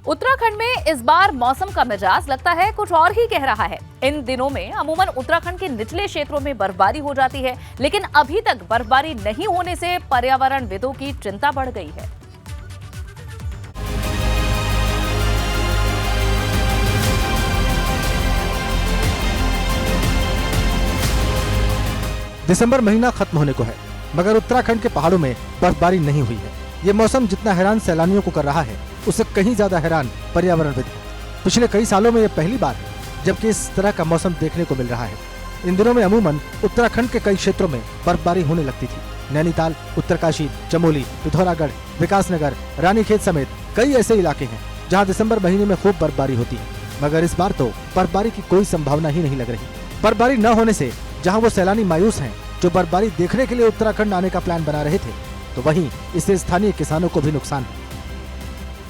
उत्तराखंड में इस बार मौसम का मिजाज लगता है कुछ और ही कह रहा है। इन दिनों में अमूमन उत्तराखंड के निचले क्षेत्रों में बर्फबारी हो जाती है, लेकिन अभी तक बर्फबारी नहीं होने से पर्यावरणविदों की चिंता बढ़ गई है। दिसंबर महीना खत्म होने को है, मगर उत्तराखंड के पहाड़ों में बर्फबारी नहीं हुई है। ये मौसम जितना हैरान सैलानियों को कर रहा है, उससे कहीं ज्यादा हैरान पर्यावरणविद हैं। पिछले कई सालों में ये पहली बार है जबकि इस तरह का मौसम देखने को मिल रहा है। इन दिनों में अमूमन उत्तराखंड के कई क्षेत्रों में बर्फबारी होने लगती थी। नैनीताल, उत्तरकाशी, चमोली, पिथौरागढ़, विकासनगर, रानीखेत समेत कई ऐसे इलाके हैं जहाँ दिसंबर महीने में खूब बर्फबारी होती है, मगर इस बार तो बर्फबारी की कोई संभावना ही नहीं लग रही। बर्फबारी न होने से जहाँ वो सैलानी मायूस हैं जो बर्फबारी देखने के लिए उत्तराखंड आने का प्लान बना रहे थे, तो वहीं इससे स्थानीय किसानों को भी नुकसान है।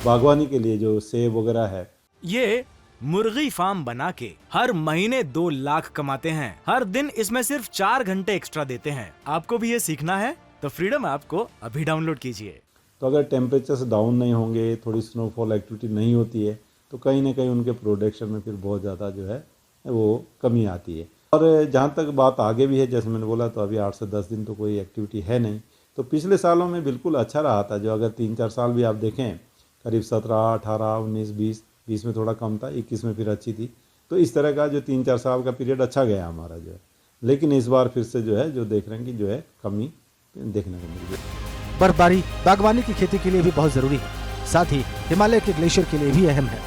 बागवानी के लिए जो सेब वगैरह है, ये मुर्गी फार्म बना के हर महीने 2 लाख कमाते हैं। हर दिन इसमें सिर्फ 4 घंटे एक्स्ट्रा देते हैं। आपको भी ये सीखना है तो फ्रीडम ऐप को अभी डाउनलोड कीजिए। तो अगर टेम्परेचर डाउन नहीं होंगे, थोड़ी स्नोफॉल एक्टिविटी नहीं होती है, तो कहीं ना कहीं उनके प्रोडक्शन में फिर बहुत ज़्यादा जो है वो कमी आती है। और जहाँ तक बात आगे भी है, जैसे मैंने बोला, तो अभी 8 से 10 दिन तो कोई एक्टिविटी है नहीं। तो पिछले सालों में बिल्कुल अच्छा रहा था। जो अगर 3-4 साल भी आप देखें, करीब 17, 18, 19, 20 में थोड़ा कम था, 21 में फिर अच्छी थी। तो इस तरह का जो 3-4 साल का पीरियड अच्छा गया हमारा जो है। लेकिन इस बार फिर से जो है जो देख रहे हैं कि जो है कमी देखने को मिल गई। बर्फबारी बागवानी की खेती के लिए भी बहुत जरूरी है, साथ ही हिमालय के ग्लेशियर के लिए भी अहम है।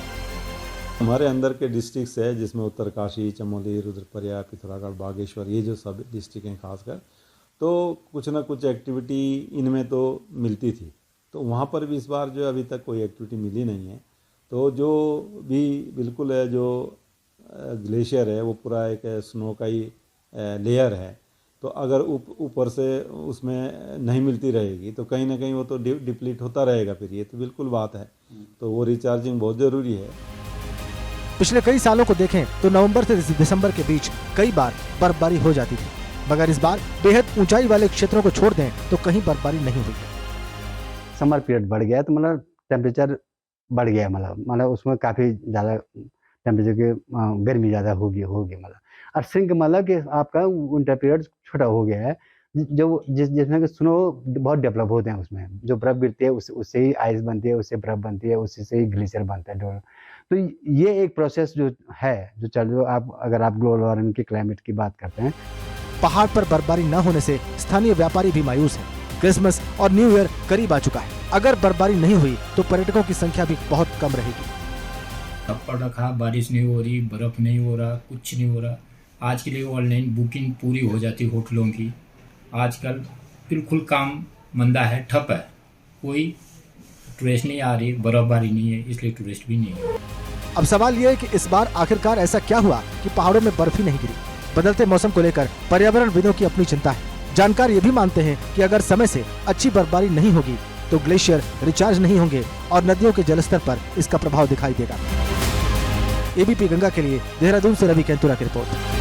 हमारे अंदर के डिस्ट्रिक्ट्स है जिसमें उत्तरकाशी, चमोली, रुद्रप्रयाग, पिथौरागढ़, बागेश्वर, ये जो सब डिस्ट्रिक्ट हैं खासकर, तो कुछ ना कुछ एक्टिविटी इनमें तो मिलती थी। तो वहाँ पर भी इस बार जो अभी तक कोई एक्टिविटी मिली नहीं है। तो जो भी बिल्कुल है, जो ग्लेशियर है वो पूरा एक स्नो का ही लेयर है। तो अगर ऊपर से उसमें नहीं मिलती रहेगी तो कहीं ना कहीं वो तो डिप्लीट होता रहेगा। फिर ये तो बिल्कुल बात है। तो वो रिचार्जिंग बहुत ज़रूरी है। पिछले कई सालों को देखें तो नवंबर से दिसंबर के बीच कई बार बर्फबारी हो जाती थी, मगर इस बार बेहद ऊंचाई वाले क्षेत्रों को छोड़ दें तो कहीं बर्फबारी नहीं हुई। समर पीरियड बढ़ गया तो मतलब टेम्परेचर बढ़ गया, मतलब उसमें काफ़ी ज़्यादा टेम्परेचर की गर्मी ज़्यादा होगी मतलब। और सिंक मतलब कि आपका विंटर पीरियड छोटा हो गया है, जो जिसमें कि स्नो बहुत डेवलप होते हैं। उसमें जो बर्फ़ गिरती है उससे ही आइस बनती है, उससे बर्फ़ बनती है, उसी से ही ग्लेशियर बनता है। तो ये एक प्रोसेस जो है जो चल रहा है। अगर आप ग्लोबल वार्मिंग की क्लाइमेट की बात करते हैं, पहाड़ पर बर्फबारी न होने से स्थानीय व्यापारी भी मायूस हैं। क्रिसमस और न्यू ईयर करीब आ चुका है। अगर बर्फबारी नहीं हुई तो पर्यटकों की संख्या भी बहुत कम रहेगी। पड़ रखा, बारिश नहीं हो रही, बर्फ नहीं हो रहा, कुछ नहीं हो रहा। आज के लिए ऑनलाइन बुकिंग पूरी हो जाती होटलों की। आजकल बिल्कुल काम मंदा है, ठप है। कोई टूरिस्ट नहीं आ रही, बर्फबारी नहीं है, इसलिए टूरिस्ट भी नहीं है। अब सवाल ये है कि इस बार आखिरकार ऐसा क्या हुआ कि पहाड़ों में बर्फ ही नहीं गिरी। बदलते मौसम को लेकर पर्यावरणविदों की अपनी चिंता है। जानकार ये भी मानते हैं कि अगर समय से अच्छी बर्फबारी नहीं होगी तो ग्लेशियर रिचार्ज नहीं होंगे और नदियों के जलस्तर पर इसका प्रभाव दिखाई देगा। एबीपी गंगा के लिए देहरादून से रवि केंतुरा की रिपोर्ट।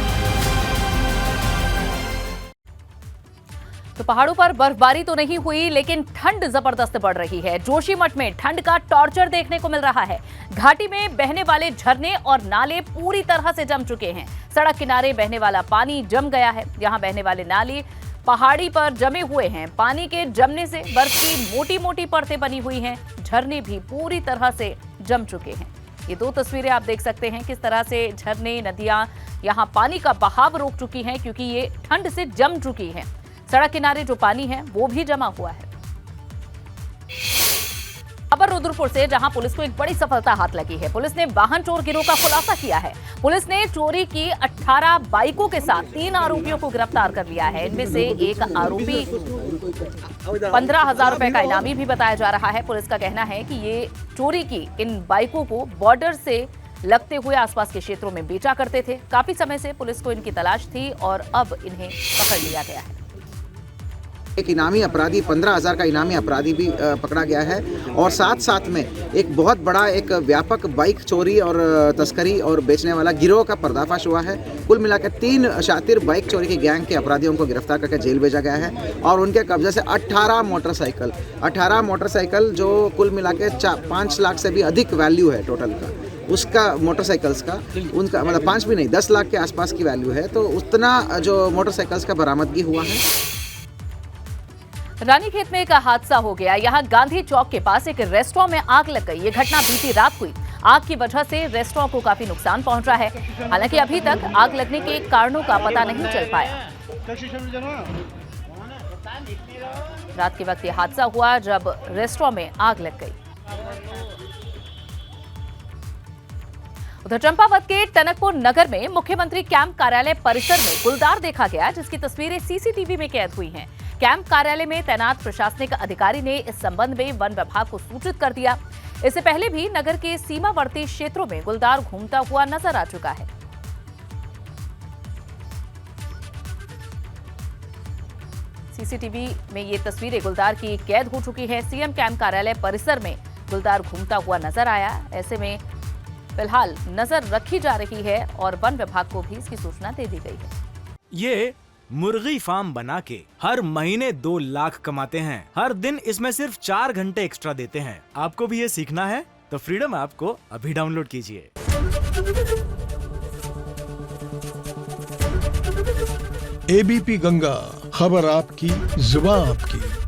तो पहाड़ों पर बर्फबारी तो नहीं हुई, लेकिन ठंड जबरदस्त बढ़ रही है। जोशीमठ में ठंड का टॉर्चर देखने को मिल रहा है। घाटी में बहने वाले झरने और नाले पूरी तरह से जम चुके हैं। सड़क किनारे बहने वाला पानी जम गया है। यहाँ बहने वाले नाले पहाड़ी पर जमे हुए हैं। पानी के जमने से बर्फ की मोटी मोटी परतें बनी हुई हैं। झरने भी पूरी तरह से जम चुके हैं। ये 2 तस्वीरें आप देख सकते हैं किस तरह से झरने, नदियां यहाँ पानी का बहाव रोक चुकी हैं, क्योंकि ये ठंड से जम चुकी हैं। सड़क किनारे जो पानी है वो भी जमा हुआ है। खबर रुद्रपुर से, जहां पुलिस को एक बड़ी सफलता हाथ लगी है। पुलिस ने वाहन चोर गिरोह का खुलासा किया है। पुलिस ने चोरी की 18 बाइकों के साथ 3 आरोपियों को गिरफ्तार कर लिया है। इनमें से एक आरोपी 15,000 रुपए का इनामी भी बताया जा रहा है। पुलिस का कहना है कि ये चोरी की इन बाइकों को बॉर्डर से लगते हुए आसपास के क्षेत्रों में बेचा करते थे। काफी समय से पुलिस को इनकी तलाश थी और अब इन्हें पकड़ लिया गया है। एक इनामी अपराधी 15,000 का इनामी अपराधी भी पकड़ा गया है और साथ साथ में एक बहुत बड़ा एक व्यापक बाइक चोरी और तस्करी और बेचने वाला गिरोह का पर्दाफाश हुआ है। कुल मिलाकर 3 शातिर बाइक चोरी के गैंग के अपराधियों को गिरफ्तार करके जेल भेजा गया है और उनके कब्जे से 18 मोटरसाइकिल जो कुल मिलाकर 5 लाख से भी अधिक वैल्यू है टोटल का उसका मोटरसाइकिल्स का, उनका मतलब 5 भी नहीं 10 लाख के आसपास की वैल्यू है। तो उतना जो मोटरसाइकिल्स का बरामदगी हुआ है। रानीखेत में एक हादसा हो गया। यहाँ गांधी चौक के पास एक रेस्टोरेंट में आग लग गई। ये घटना बीती रात हुई। आग की वजह से रेस्टोरेंट को काफी नुकसान पहुंचा है। हालांकि अभी तक आग लगने के कारणों का पता नहीं चल पाया। रात के वक्त ये हादसा हुआ जब रेस्टोरेंट में आग लग गई। उधर चंपावत के टनकपुर नगर में मुख्यमंत्री कैंप कार्यालय परिसर में गुलदार देखा गया, जिसकी तस्वीरें सीसीटीवी में कैद हुई हैं। कैंप कार्यालय में तैनात प्रशासनिक अधिकारी ने इस संबंध में वन विभाग को सूचित कर दिया। इससे पहले भी नगर के सीमावर्ती क्षेत्रों में गुलदार घूमता हुआ नजर आ चुका है। सीसीटीवी में ये तस्वीरें गुलदार की कैद हो चुकी है। सीएम कैंप कार्यालय परिसर में गुलदार घूमता हुआ नजर आया। ऐसे में फिलहाल नजर रखी जा रही है और वन विभाग को भी इसकी सूचना दे दी गई है। ये मुर्गी फार्म बना के हर महीने 2 लाख कमाते हैं। हर दिन इसमें सिर्फ 4 घंटे एक्स्ट्रा देते हैं। आपको भी ये सीखना है तो फ्रीडम ऐप को अभी डाउनलोड कीजिए। एबीपी गंगा, खबर आपकी, जुबान आपकी।